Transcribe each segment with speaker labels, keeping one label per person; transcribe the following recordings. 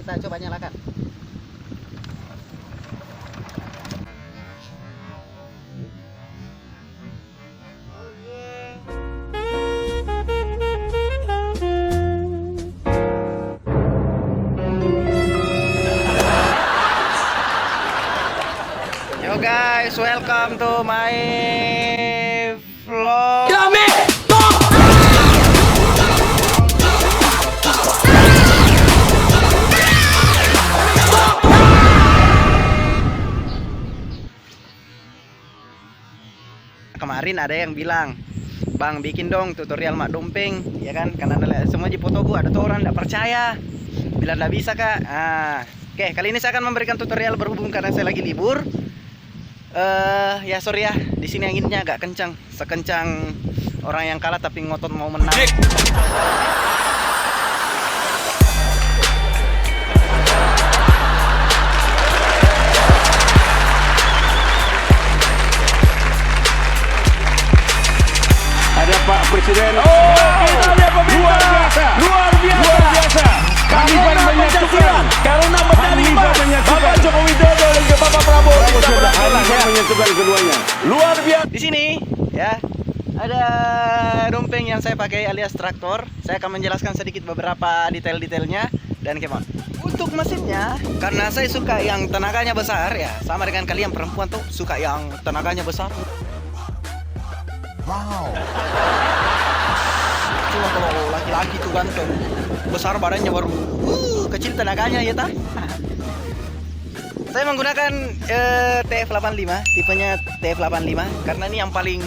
Speaker 1: Kita coba nyalakan. Yo guys, welcome to my vlog. Kemarin ada yang bilang, "Bang, bikin dong tutorial mak dompeng." Ya kan, karena semua di fotoku ada tuh orang tidak percaya. Bila tidak bisa, Kak. Oke, kali ini saya akan memberikan tutorial berhubung karena saya lagi libur. Ya sorry ya, di sini anginnya agak kencang, sekencang orang yang kalah tapi ngotot mau menang.
Speaker 2: Ada Pak Presiden. Kita lihat pemirsa. Luar biasa. Kami menyatukan. Karena medali emas Bapak Joko Widodo dan juga Bapak Prabowo kita berhasil menyatukan keduanya. Luar biasa.
Speaker 1: Di sini ya ada dompeng yang saya pakai alias traktor. Saya akan menjelaskan sedikit beberapa detail-detailnya dan kemon. Untuk mesinnya, karena saya suka yang tenaganya besar ya, sama dengan kalian perempuan tuh suka yang tenaganya besar. Wow. Cuma kalau laki-laki tuh ganteng, besar badannya baru, kecil tenaganya ya tah. Saya menggunakan TF85, tipenya TF85 karena ini yang paling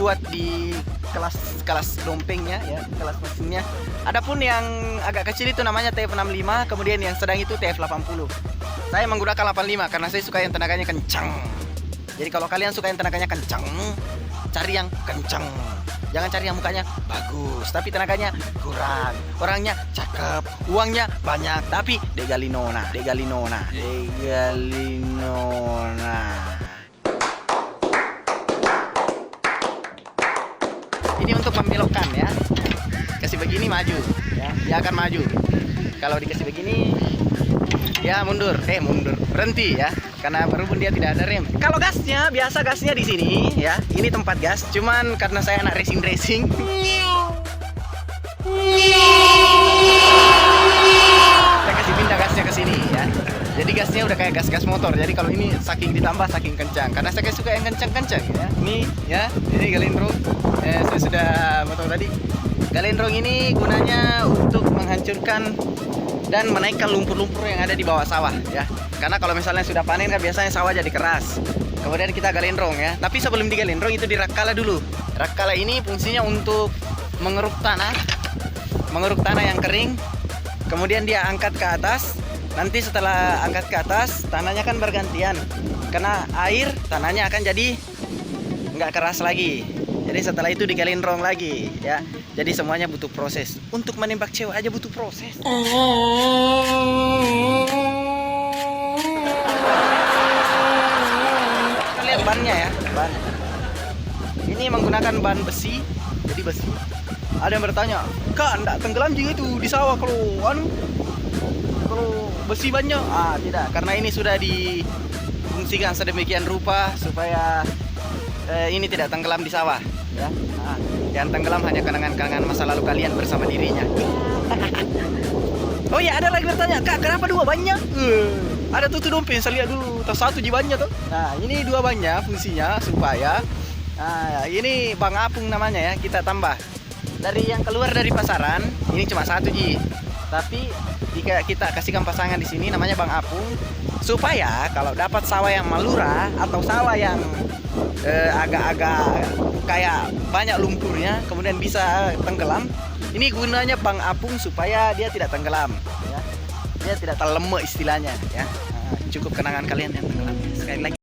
Speaker 1: kuat di kelas dompengnya ya, kelas mesinnya. Adapun yang agak kecil itu namanya TF65, kemudian yang sedang itu TF80. Saya menggunakan 85 karena saya suka yang tenaganya kencang. Jadi kalau kalian suka yang tenaganya kencang, cari yang kencang. Jangan cari yang mukanya bagus tapi tenaganya kurang. Orangnya cakep, uangnya banyak tapi degalinona. Ini untuk membelokkan ya. Kasih begini maju ya, dia akan maju. Kalau dikasih begini ya mundur, berhenti ya, karena berhubung dia tidak ada rem. Kalau gasnya, biasa gasnya di sini ya, ini tempat gas. Cuman karena saya anak racing, saya kasih pindah gasnya ke sini ya. Jadi gasnya udah kayak gas motor. Jadi kalau ini saking ditambah saking kencang, karena saya suka yang kencang ya. Ini ya, ini galindrong. Saya sudah potong tadi. Galindrong ini gunanya untuk menghancurkan dan menaikkan lumpur-lumpur yang ada di bawah sawah ya. Karena kalau misalnya sudah panen kan biasanya sawah jadi keras. Kemudian kita galindrong ya. Tapi sebelum digalindrong itu dirakkala dulu. Rakkala ini fungsinya untuk mengeruk tanah yang kering. Kemudian dia angkat ke atas. Nanti setelah angkat ke atas, tanahnya kan bergantian. Kena air, tanahnya akan jadi nggak keras lagi. Jadi setelah itu digalindrong lagi ya. Jadi semuanya butuh proses. Untuk menembak cewek aja butuh proses. Kita lihat bannya ya, ban. Ini menggunakan ban besi. Jadi besi. Ada yang bertanya, "Kak, enggak tenggelam juga itu di sawah kalau besi bannya?" Tidak, karena ini sudah difungsikan sedemikian rupa supaya ini tidak tenggelam di sawah ya. Yang tenggelam hanya kenangan-kenangan masa lalu kalian bersama dirinya. Oh ya, ada lagi bertanya, "Kak, kenapa dua bannya?" Ada tuh dompeng, saya lihat dulu, satu jibannya tuh. Nah, ini dua bannya fungsinya supaya ini Bang Apung namanya ya, kita tambah. Dari yang keluar dari pasaran, ini cuma satu ji. Tapi jika kita kasihkan pasangan di sini namanya Bang Apung, supaya kalau dapat sawah yang malura atau sawah yang agak-agak kayak banyak lumpurnya kemudian bisa tenggelam, ini gunanya Bang Apung supaya dia tidak tenggelam ya. Dia tidak terlemek istilahnya ya. Cukup kenangan kalian yang tenggelam. Sekali lagi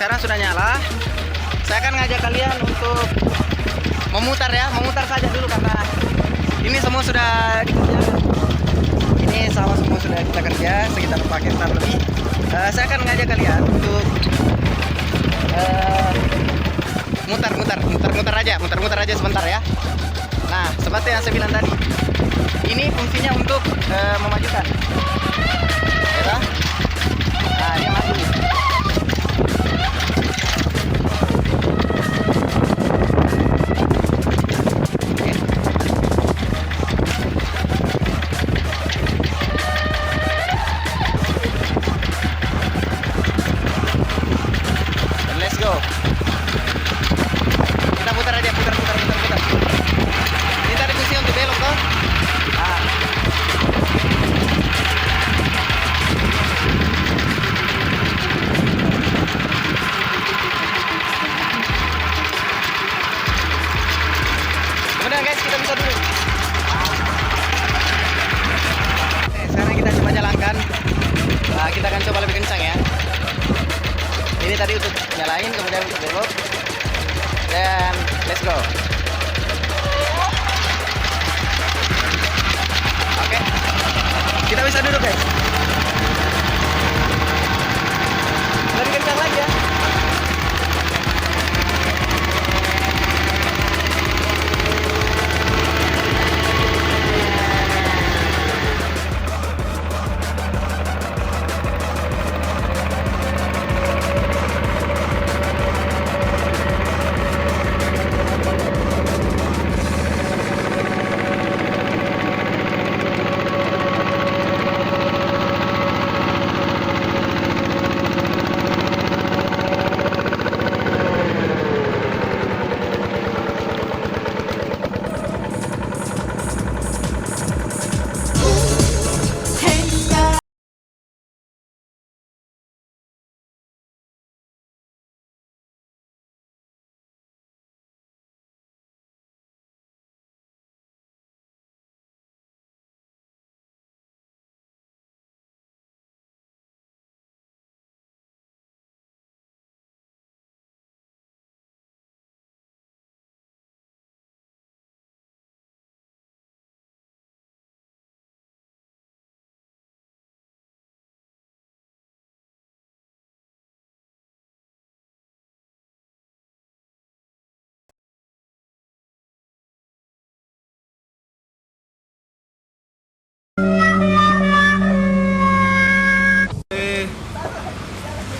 Speaker 1: sekarang sudah nyala. Saya akan ngajak kalian untuk memutar ya, memutar saja dulu karena ini semua sudah dikerjakan. Ini sawah semua sudah kita kerja sekitar 4 hektar lebih. Saya akan ngajak kalian untuk mutar-mutar aja sebentar ya. Nah, seperti yang saya bilang tadi, ini fungsinya untuk memajukan. Ya, nah, dia maju. Let's go. Kita putar aja, putar. Ini tadi fungsi untuk belok toh. Nah. Kemudian guys, kita bisa dulu. Sekarang kita coba jalankan. Nah, kita akan coba lebih kencang ya. Ini tadi untuk nyalain, kemudian untuk belok. Dan let's go. Oke. Kita bisa duduk guys. Lebih kencang lagi ya.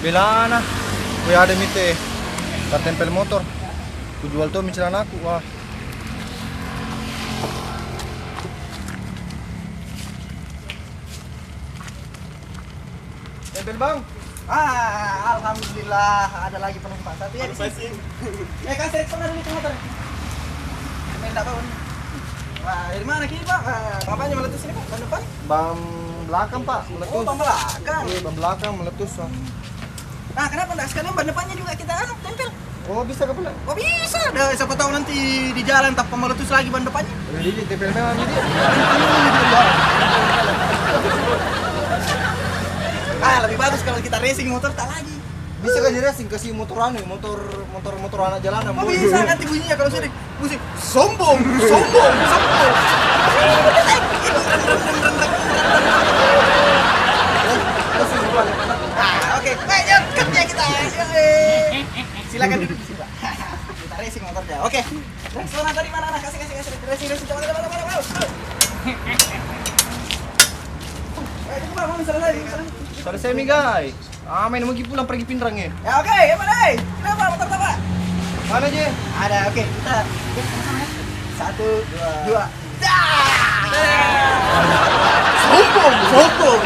Speaker 3: Bilang na, kuya ada mite, tertempel motor. Ku jual tuh micilan aku, wah. Tempel bang.
Speaker 1: Alhamdulillah ada lagi penumpang. Satu ya di sini. Ya kasih sana dulu ke motor. Main tak bangun. Wah, dari mana kini Pak? Bapaknya meletus ini Pak, ban depan?
Speaker 3: Ban belakang pak, meletus.
Speaker 1: Oh, ban belakang.
Speaker 3: Iya, ban belakang meletus. Wah.
Speaker 1: Nah, kenapa enggak sekalian ban depannya juga kita tempel?
Speaker 3: Oh bisa ke pula?
Speaker 1: Oh bisa, dah siapa tahu nanti di jalan tak meletus lagi ban depannya.
Speaker 3: Jadi tempel memang jadi.
Speaker 1: Lebih bagus kalau kita racing motor tak lagi.
Speaker 3: Bisa kan racing kasih motor anak jalanan.
Speaker 1: Oh bisa nanti bunyinya kalau sudah musik sombong. Oke, ayo kerja kita. Silakan duduk di sini, Pak. Kita racing motornya. Oke. Restoran tadi mana? Kasih racing coba. Coba mau selesai.
Speaker 3: Selesai mi guys. Main mau pulang pergi pindrang ya.
Speaker 1: Ya oke, ya mana? Kenapa motor Bapak?
Speaker 3: Mana je?
Speaker 1: Ada, oke. Kita sama-sama ya. 1, 2. Sombong.